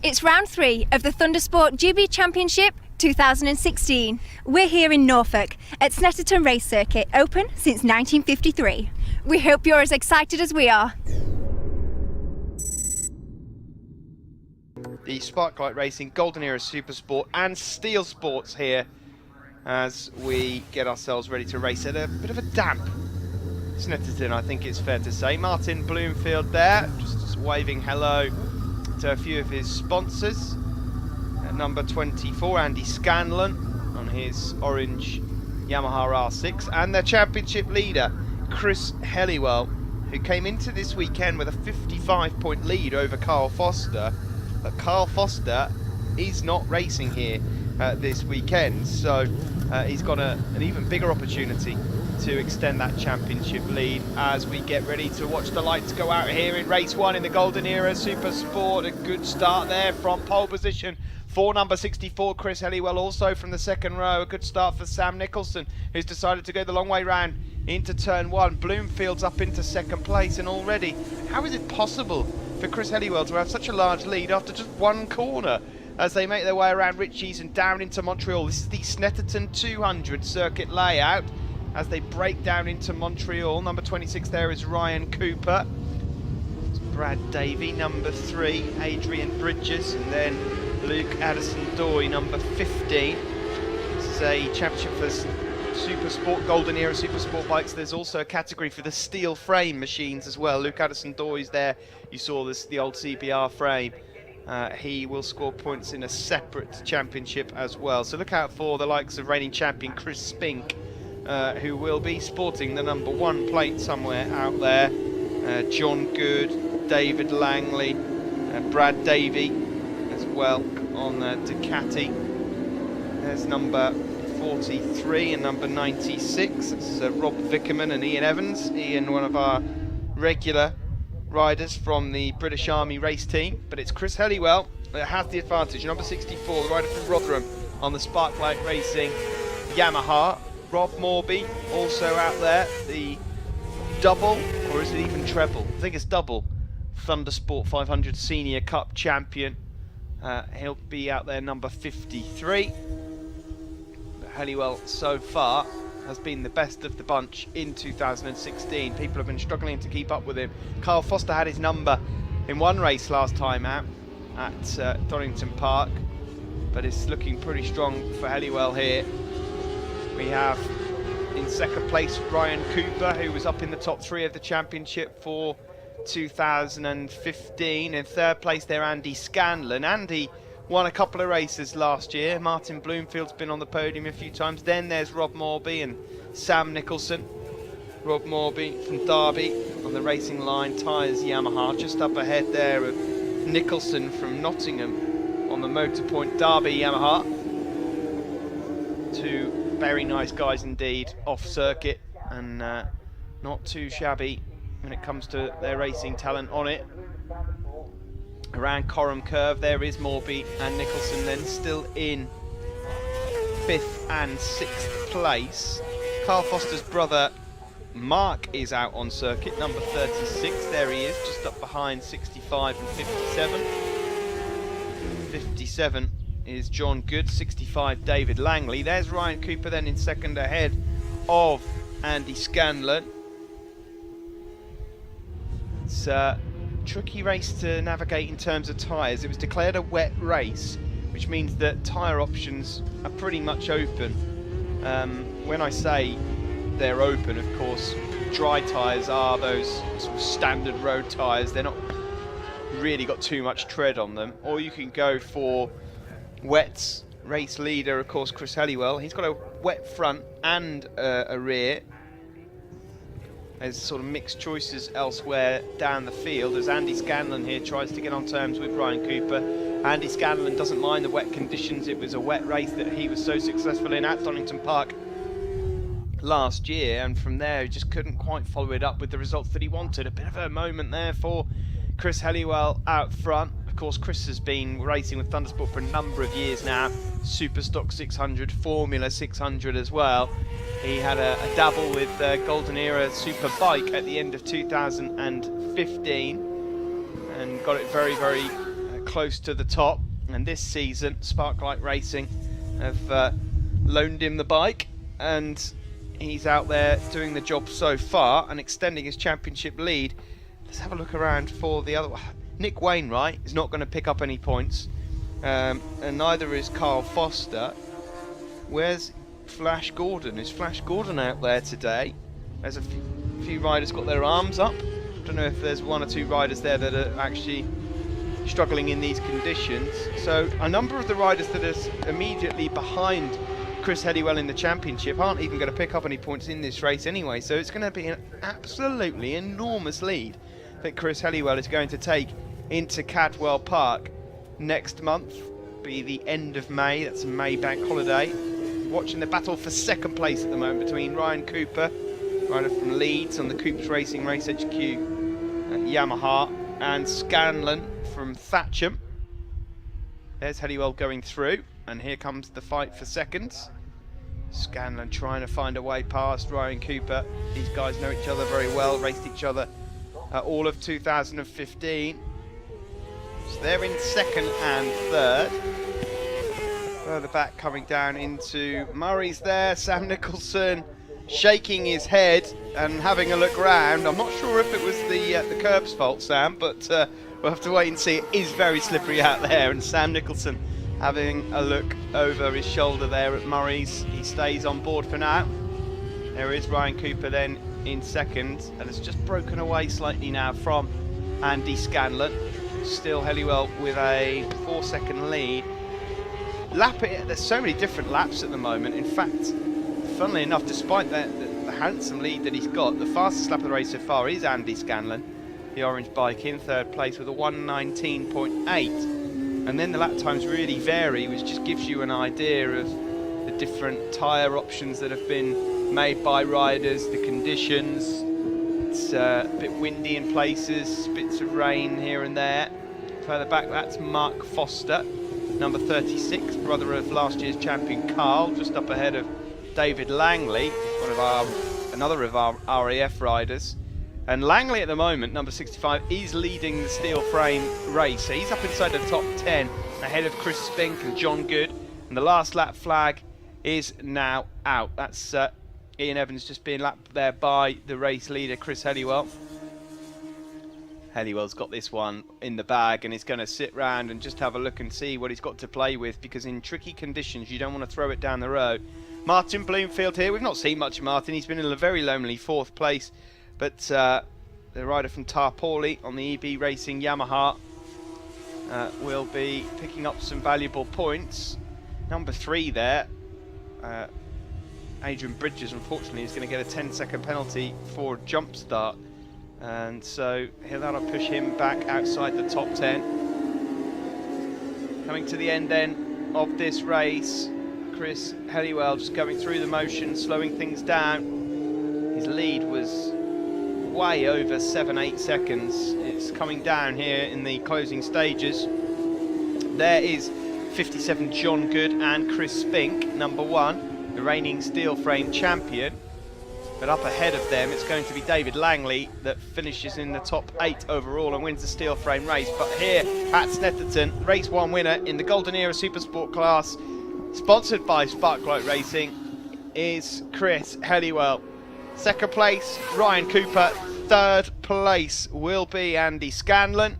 It's round 3 of the Thundersport GB Championship 2016. We're here in Norfolk at Snetterton Race Circuit, open since 1953. We hope you're as excited as we are. The Sparklight Racing, Golden Era Supersport and Steelsports here as we get ourselves ready to race at a bit of a damp Snetterton, I think it's fair to say. Martin Bloomfield there, just waving hello to a few of his sponsors. At number 24, Andy Scanlon on his orange Yamaha R6, and their championship leader, Chris Helliwell, who came into this weekend with a 55-point lead over Carl Foster. But Carl Foster is not racing here this weekend, so he's got an even bigger opportunity to extend that championship lead as we get ready to watch the lights go out here in race 1 in the Golden Era Supersport. A good start there from pole position for number 64, Chris Helliwell, also from the second row. A good start for Sam Nicholson, who's decided to go the long way round into turn 1. Bloomfield's up into second place, and already, how is it possible for Chris Helliwell to have such a large lead after just one corner as they make their way around Ritchie's and down into Montreal? This is the Snetterton 200 circuit layout as they break down into Montreal. Number 26 there is Ryan Cooper. It's Brad Davey, number 3, Adrian Bridges, and then Luke Addison-Doy, number 15. This is a championship for Supersport, Golden Era Supersport bikes. There's also a category for the steel frame machines as well. Luke Addison-Doy's there. You saw this, the old CBR frame. He will score points in a separate championship as well. So look out for the likes of reigning champion Chris Spink, who will be sporting the number 1 plate somewhere out there. John Good, David Langley, Brad Davey as well on Ducati. There's number 43 and number 96. It's Rob Vickerman and Ian Evans. Ian, one of our regular riders from the British Army race team, but it's Chris Helliwell that has the advantage. Number 64, the rider from Rotherham on the Sparklight Racing Yamaha. Rob Morby also out there, the double, or is it even treble? I think it's double Thundersport 500 Senior Cup champion. He'll be out there, number 53. But Helliwell so far has been the best of the bunch in 2016. People have been struggling to keep up with him. Carl Foster had his number in one race last time out at Donington Park, but it's looking pretty strong for Helliwell here. We have in second place Ryan Cooper, who was up in the top 3 of the championship for 2015. In third place there, Andy Scanlon. Andy won a couple of races last year. Martin Bloomfield's been on the podium a few times. Then there's Rob Morby and Sam Nicholson. Rob Morby from Derby on the Racing Line Tyres Yamaha. Just up ahead there of Nicholson from Nottingham on the Motorpoint Derby Yamaha. Two very nice guys indeed off circuit, and not too shabby when it comes to their racing talent on it. Around Coram Curve there is Morby and Nicholson, then still in 5th and 6th place. Carl Foster's brother Mark is out on circuit, number 36. There he is, just up behind 65 and 57. 57 is John Good, 65 David Langley. There's Ryan Cooper then in second ahead of Andy Scanlon. It's a tricky race to navigate in terms of tyres. It was declared a wet race, which means that tyre options are pretty much open. When I say they're open, of course, dry tyres are those sort of standard road tyres. They're not really got too much tread on them. Or you can go for wets. Race leader, of course, Chris Helliwell. He's got a wet front and a rear. There's sort of mixed choices elsewhere down the field as Andy Scanlon here tries to get on terms with Ryan Cooper. Andy Scanlon doesn't mind the wet conditions. It was a wet race that he was so successful in at Donington Park last year, and from there he just couldn't quite follow it up with the results that he wanted. A bit of a moment there for Chris Helliwell out front. Of course, Chris has been racing with Thundersport for a number of years now. Superstock 600, Formula 600 as well. He had a dabble with Golden Era Superbike at the end of 2015 and got it very, very close to the top. And this season, Sparklight Racing have loaned him the bike, and he's out there doing the job so far and extending his championship lead. Let's have a look around for the other one. Nick Wainwright is not going to pick up any points, and neither is Carl Foster. Where's Flash Gordon? Is Flash Gordon out there today? There's a few riders got their arms up. I don't know if there's one or two riders there that are actually struggling in these conditions. So a number of the riders that are immediately behind Chris Helliwell in the championship aren't even going to pick up any points in this race anyway. So it's going to be an absolutely enormous lead that Chris Helliwell is going to take into Cadwell Park next month. Be the end of May. That's a May bank holiday. Watching the battle for second place at the moment between Ryan Cooper, rider from Leeds on the Coops Racing Race HQ at Yamaha, and Scanlon from Thatcham. There's Helliwell going through, and here comes the fight for seconds. Scanlon trying to find a way past Ryan Cooper. These guys know each other very well, raced each other all of 2015. So they're in second and third. Further back, coming down into Murray's there. Sam Nicholson shaking his head and having a look round. I'm not sure if it was the curb's fault, Sam, but we'll have to wait and see. It is very slippery out there, and Sam Nicholson having a look over his shoulder there at Murray's. He stays on board for now. There is Ryan Cooper then in second, and has just broken away slightly now from Andy Scanlon. Still Helliwell with a 4-second lead. There's so many different laps at the moment. In fact, funnily enough, despite the handsome lead that he's got, the fastest lap of the race so far is Andy Scanlon, the orange bike, in third place with a 1:19.8. And then the lap times really vary, which just gives you an idea of the different tyre options that have been made by riders, the conditions. It's a bit windy in places, bits of rain here and there. Further back, that's Mark Foster, number 36, brother of last year's champion Carl, just up ahead of David Langley, another of our RAF riders. And Langley at the moment, number 65, is leading the steel frame race. So he's up inside the top 10, ahead of Chris Spink and John Good. And the last lap flag is now out. That's Ian Evans just being lapped there by the race leader, Chris Helliwell. Helliwell's got this one in the bag and is going to sit round and just have a look and see what he's got to play with, because in tricky conditions you don't want to throw it down the road. Martin Bloomfield here. We've not seen much of Martin. He's been in a very lonely 4th place, but the rider from Tarporley on the EB Racing Yamaha will be picking up some valuable points. Number 3 there, Adrian Bridges, unfortunately, is going to get a 10-second penalty for jump start. And so that'll push him back outside the top 10. Coming to the end then of this race, Chris Helliwell just going through the motion, slowing things down. His lead was way over 7-8 seconds. It's coming down here in the closing stages. There is 57 John Good and Chris Spink, number 1, the reigning steel frame champion. But up ahead of them, it's going to be David Langley that finishes in the top 8 overall and wins the steel frame race. But here at Snetterton, race 1 winner in the Golden Era Supersport class, sponsored by Sparklight Racing, is Chris Helliwell. Second place, Ryan Cooper. Third place will be Andy Scanlon.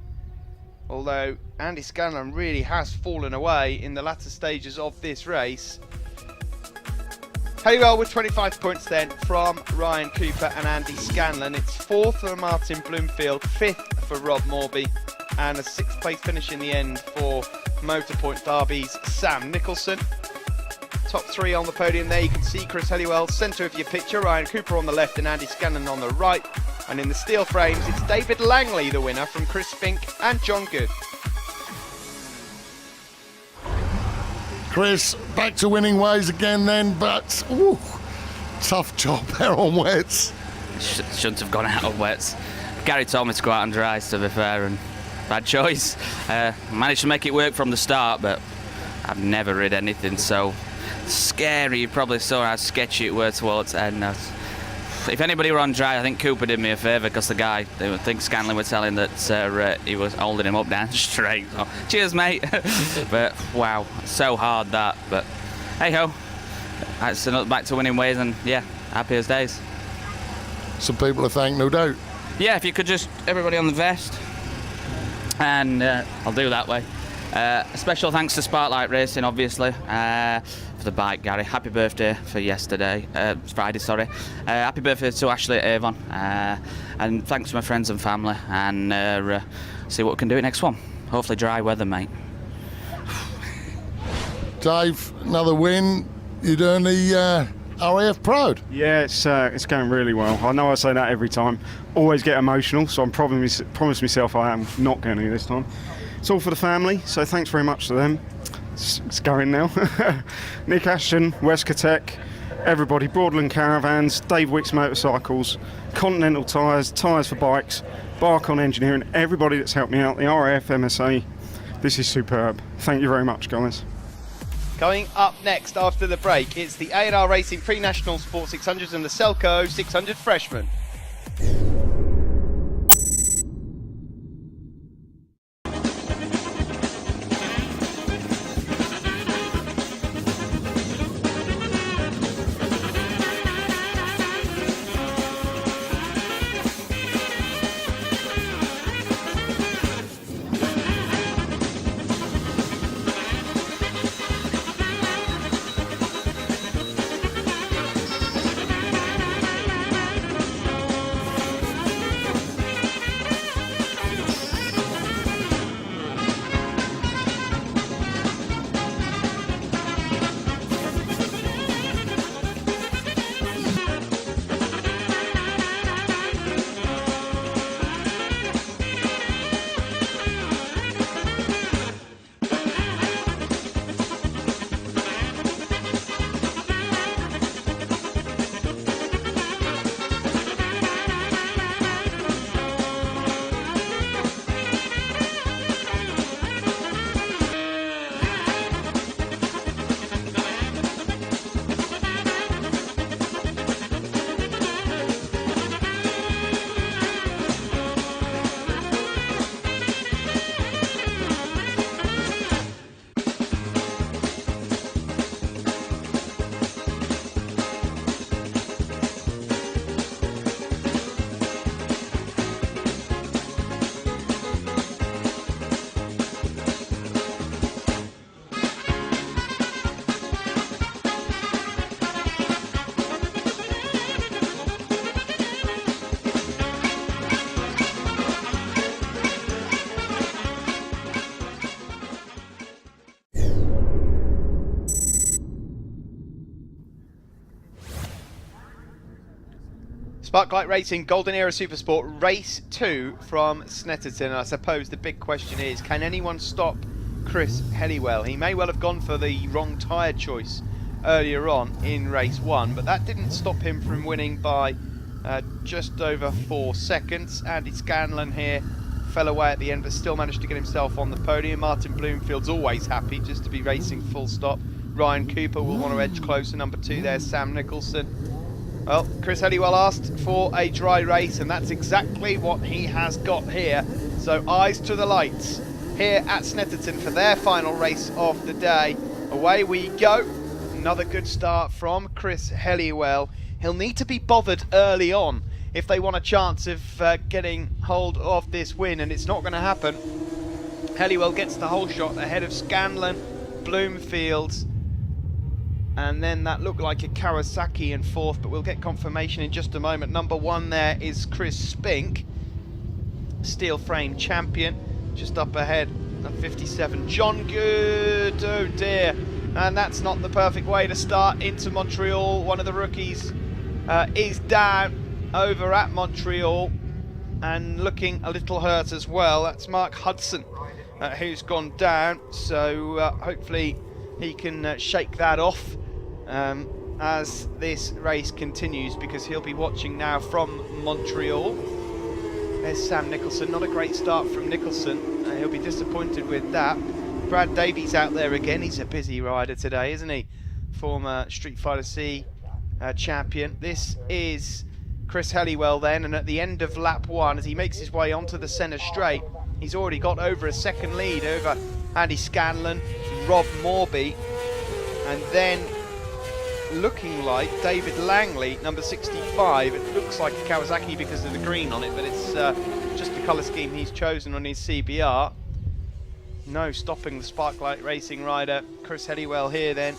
Although Andy Scanlon really has fallen away in the latter stages of this race. Helliwell with 25 points then from Ryan Cooper and Andy Scanlon. It's 4th for Martin Bloomfield, 5th for Rob Morby, and a 6th place finish in the end for Motorpoint Derby's Sam Nicholson. Top 3 on the podium there. You can see Chris Helliwell, centre of your picture, Ryan Cooper on the left and Andy Scanlon on the right. And in the steel frames, it's David Langley, the winner, from Chris Spink and John Good. Chris, back to winning ways again then, but tough job there on wets. Shouldn't have gone out on wets. Gary told me to go out on dries, to be fair, and bad choice. Managed to make it work from the start, but I've never rid anything so scary. You probably saw how sketchy it was towards the end. if anybody were on dry, I think Cooper did me a favour, because the guy, I think Scanlon were telling that he was holding him up down straight. So, cheers, mate. But wow, so hard that. But hey ho, it's back to winning ways, and yeah, happy as days. Some people to thank, no doubt. Yeah, if you could just, everybody on the vest, and I'll do that way. A special thanks to Sparklight Racing, obviously, for the bike, Gary. Happy birthday for yesterday, Friday, sorry. Happy birthday to Ashley at Avon, and thanks to my friends and family, and see what we can do next one. Hopefully dry weather, mate. Dave, another win. You're doing the RAF proud. Yeah, it's going really well. I know I say that every time. Always get emotional, so I'm promised myself I am not going to this time. It's all for the family, so thanks very much to them. It's going now. Nick Ashton, Wescatec, everybody, Broadland Caravans, Dave Wicks Motorcycles, Continental Tyres, Tyres for Bikes, Barcon Engineering, everybody that's helped me out, the RAF MSA. This is superb. Thank you very much, guys. Coming up next after the break, it's the A&R Racing Pre-National Sport 600s and the Selco 600 Freshman. Sparklight Racing Golden Era Supersport Race 2 from Snetterton. I suppose the big question is, can anyone stop Chris Helliwell? He may well have gone for the wrong tyre choice earlier on in Race 1, but that didn't stop him from winning by just over 4 seconds. Andy Scanlon here fell away at the end, but still managed to get himself on the podium. Martin Bloomfield's always happy just to be racing full stop. Ryan Cooper will want to edge closer. Number 2 there, Sam Nicholson. Well, Chris Helliwell asked for a dry race, and that's exactly what he has got here. So eyes to the lights here at Snetterton for their final race of the day. Away we go. Another good start from Chris Helliwell. He'll need to be bothered early on if they want a chance of getting hold of this win, and it's not going to happen. Helliwell gets the whole shot ahead of Scanlon, Bloomfield, and then that looked like a Kawasaki in 4th, but we'll get confirmation in just a moment. Number 1 there is Chris Spink, steel frame champion, just up ahead of 57. John Good, oh dear, and that's not the perfect way to start into Montreal. One of the rookies is down over at Montreal and looking a little hurt as well. That's Mark Hudson who's gone down, so hopefully he can shake that off as this race continues, because he'll be watching now from Montreal. There's Sam Nicholson. Not a great start from Nicholson. He'll be disappointed with that. Brad Davies out there again. He's a busy rider today, isn't he? Former Street Fighter C champion. This is Chris Helliwell then, and at the end of lap 1, as he makes his way onto the centre straight, he's already got over a second lead over Andy Scanlon, Rob Morby, and then looking like David Langley, number 65. It looks like Kawasaki because of the green on it, but it's just the colour scheme he's chosen on his CBR. No stopping the Sparklight Racing rider Chris Helliwell here then.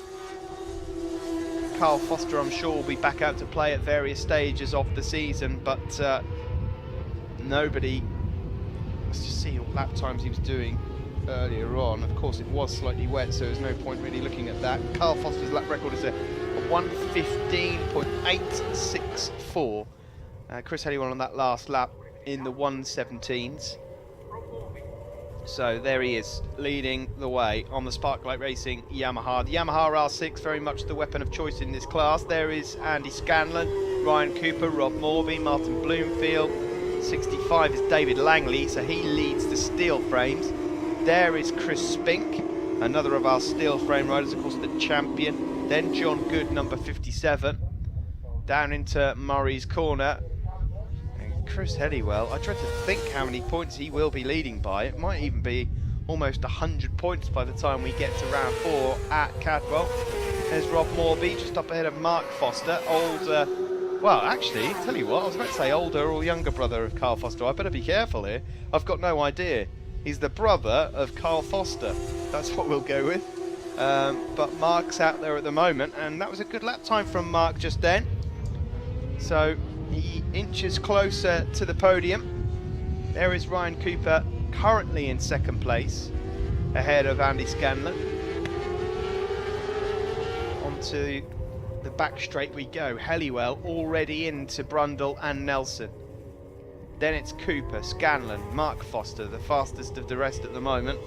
Carl Foster, I'm sure, will be back out to play at various stages of the season, but nobody. Let's just see what lap times he was doing earlier on. Of course, it was slightly wet, so there's no point really looking at that. Carl Foster's lap record is a 1:15.864. Chris Helliwell on that last lap in the 1:17s. So there he is, leading the way on the Sparklight Racing Yamaha. The Yamaha R6, very much the weapon of choice in this class. There is Andy Scanlon, Ryan Cooper, Rob Morby, Martin Bloomfield. 65 is David Langley, so he leads the steel frames. There is Chris Spink, another of our steel frame riders, of course the champion. Then John Good, number 57, down into Murray's Corner. Chris Helliwell, I try to think how many points he will be leading by. It might even be almost 100 points by the time we get to round 4 at Cadwell. There's Rob Morby just up ahead of Mark Foster, older, well actually, tell you what, I was about to say older or younger brother of Carl Foster. I better be careful here, I've got no idea. He's the brother of Carl Foster, that's what we'll go with. But Mark's out there at the moment, and that was a good lap time from Mark just then. So he inches closer to the podium. There is Ryan Cooper, currently in second place, ahead of Andy Scanlon. Onto the back straight we go. Helliwell already into Brundle and Nelson. Then it's Cooper, Scanlon, Mark Foster, the fastest of the rest at the moment.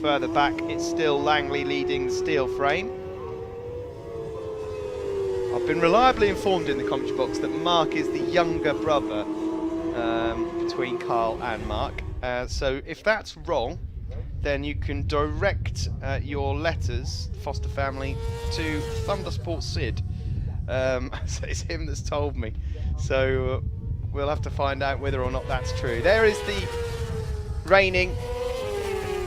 Further back, it's still Langley leading the steel frame. I've been reliably informed in the commentary box that Mark is the younger brother between Carl and Mark. So if that's wrong, then you can direct your letters, Foster family, to Thundersport Sid. So it's him that's told me. So we'll have to find out whether or not that's true. There is the reigning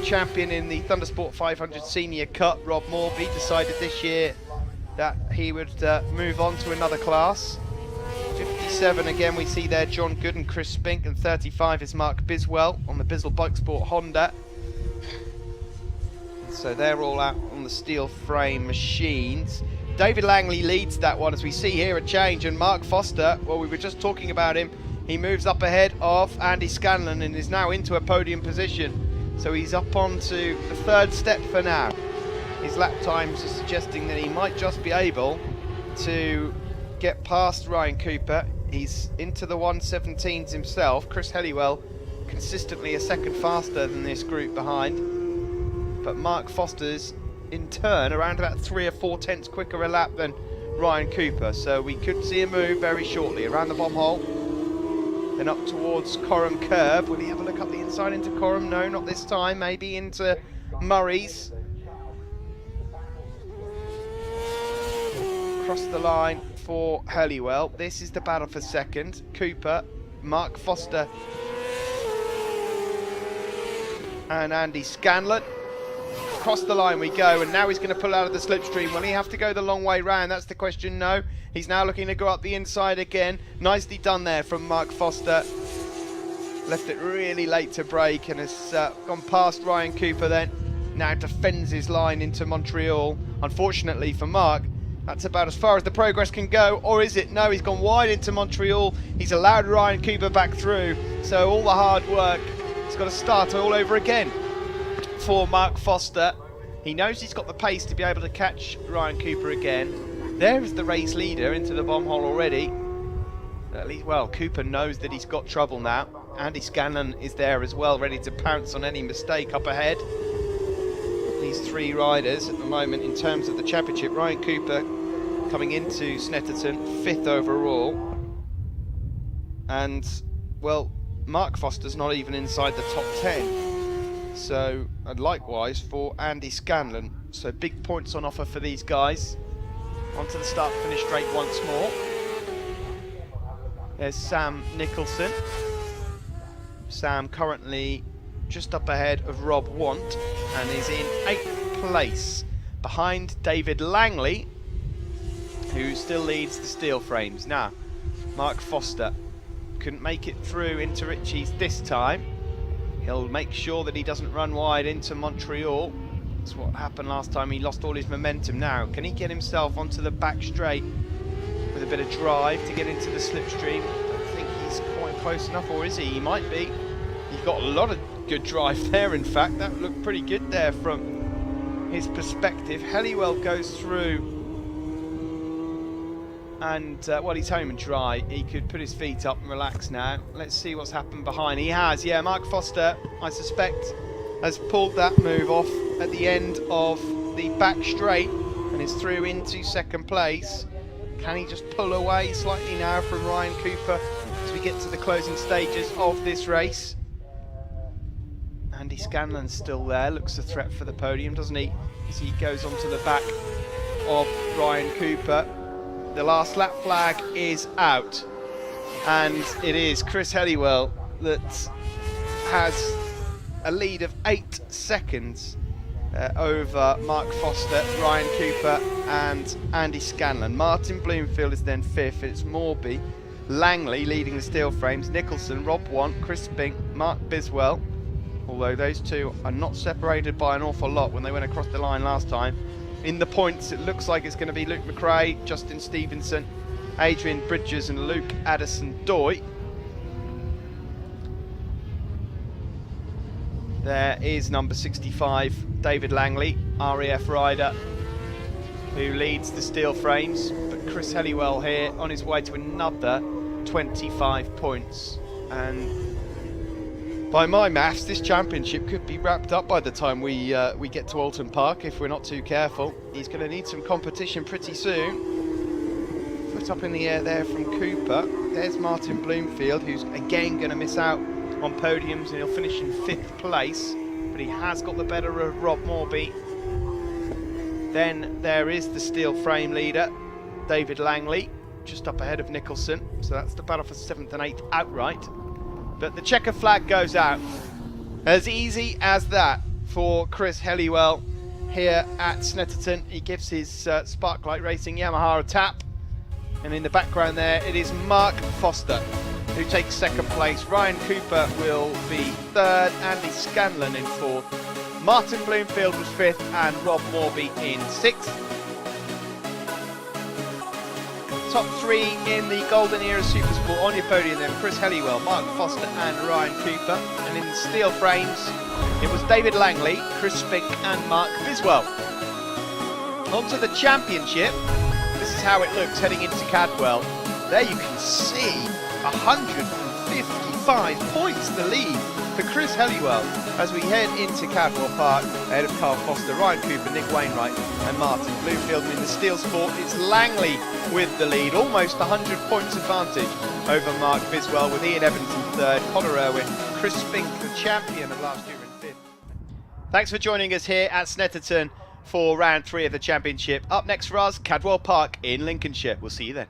champion in the Thundersport 500 Senior Cup, Rob Morby, decided this year that he would move on to another class. 57 again we see there John Good and Chris Spink, and 35 is Mark Biswell on the Biswell Bike Sport Honda. And so they're all out on the steel frame machines. David Langley leads that one, as we see here a change, and Mark Foster, well, we were just talking about him, he moves up ahead of Andy Scanlon and is now into a podium position. So he's up onto the third step for now. His lap times are suggesting that he might just be able to get past Ryan Cooper. He's into the 1:17s himself. Chris Helliwell consistently a second faster than this group behind. But Mark Foster's in turn around about 3 or 4 tenths quicker a lap than Ryan Cooper. So we could see a move very shortly around the bomb hole. Then up towards Coram Curve. Will he have a look up the inside into Coram? No, not this time. Maybe into Murray's. Across the line for Helliwell. This is the battle for second. Cooper, Mark Foster and Andy Scanlon. Across the line we go, and now he's going to pull out of the slipstream. Will he have to go the long way round? That's the question. No, he's now looking to go up the inside again. Nicely done there from Mark Foster. Left it really late to brake and has gone past Ryan Cooper then. Now defends his line into Montreal. Unfortunately for Mark, that's about as far as the progress can go, or is it? No, he's gone wide into Montreal. He's allowed Ryan Cooper back through, so all the hard work, he's got to start all over again for Mark Foster. He knows he's got the pace to be able to catch Ryan Cooper again. There is the race leader into the bomb hole already. At least, well, Cooper knows that he's got trouble now. Andy Scanlon is there as well, ready to pounce on any mistake up ahead. These three riders at the moment in terms of the championship. Ryan Cooper coming into Snetterton, 5th overall. And, well, Mark Foster's not even inside the top 10. So, and likewise for Andy Scanlon. So big points on offer for these guys. Onto the start-finish straight once more. There's Sam Nicholson. Sam currently just up ahead of Rob Want and is in 8th place behind David Langley, who still leads the steel frames. Now, Mark Foster couldn't make it through into Ritchie's this time. He'll make sure that he doesn't run wide into Montreal. That's what happened last time. He lost all his momentum. Now, can he get himself onto the back straight with a bit of drive to get into the slipstream? I don't think he's quite close enough, or is he? He might be. He's got a lot of good drive there, in fact. That looked pretty good there from his perspective. Helliwell goes through, and well, he's home and dry. He could put his feet up and relax now. Let's see what's happened behind. He has, yeah. Mark Foster, I suspect, has pulled that move off at the end of the back straight and is through into 2nd place. Can he just pull away slightly now from Ryan Cooper as we get to the closing stages of this race? Andy Scanlon's still there, looks a threat for the podium, doesn't he? As he goes onto the back of Ryan Cooper. The last lap flag is out, and it is Chris Helliwell that has a lead of 8 seconds over Mark Foster, Ryan Cooper and Andy Scanlon. Martin Bloomfield is then 5th. It's Morby, Langley leading the steel frames, Nicholson, Rob Want, Chris Spink, Mark Biswell, although those two are not separated by an awful lot when they went across the line last time. In the points, it looks like it's going to be Luke McRae, Justin Stevenson, Adrian Bridges and Luke Addison-Doy. There is number 65, David Langley, RAF rider, who leads the steel frames. But Chris Helliwell here on his way to another 25 points. And by my maths, this championship could be wrapped up by the time we get to Alton Park if we're not too careful. He's going to need some competition pretty soon. Foot up in the air there from Cooper. There's Martin Bloomfield, who's again going to miss out on podiums, and he'll finish in 5th place, but he has got the better of Rob Morby. Then there is the steel frame leader, David Langley, just up ahead of Nicholson, so that's the battle for 7th and 8th outright. But the checker flag goes out. As easy as that for Chris Helliwell here at Snetterton. He gives his Sparklight Racing Yamaha a tap, and in the background there it is Mark Foster who takes 2nd place. Ryan Cooper will be 3rd, Andy Scanlon in 4th, Martin Bloomfield was 5th, and Rob Morby in 6th. Top 3 in the Golden Era Supersport on your podium then: Chris Helliwell, Mark Foster and Ryan Cooper. And in the steel frames, it was David Langley, Chris Spink and Mark Biswell. On to the championship. This is how it looks heading into Cadwell. There you can see 155 points the lead for Chris Helliwell as we head into Cadwell Park ahead of Carl Foster, Ryan Cooper, Nick Wainwright and Martin Bloomfield. And in the Steelsport, it's Langley with the lead, almost 100 points advantage over Mark Biswell, with Ian Evans in 3rd, Connor Irwin, Chris Spink, the champion of last year, in 5th. Thanks for joining us here at Snetterton for round 3 of the championship. Up next for us, Cadwell Park in Lincolnshire. We'll see you then.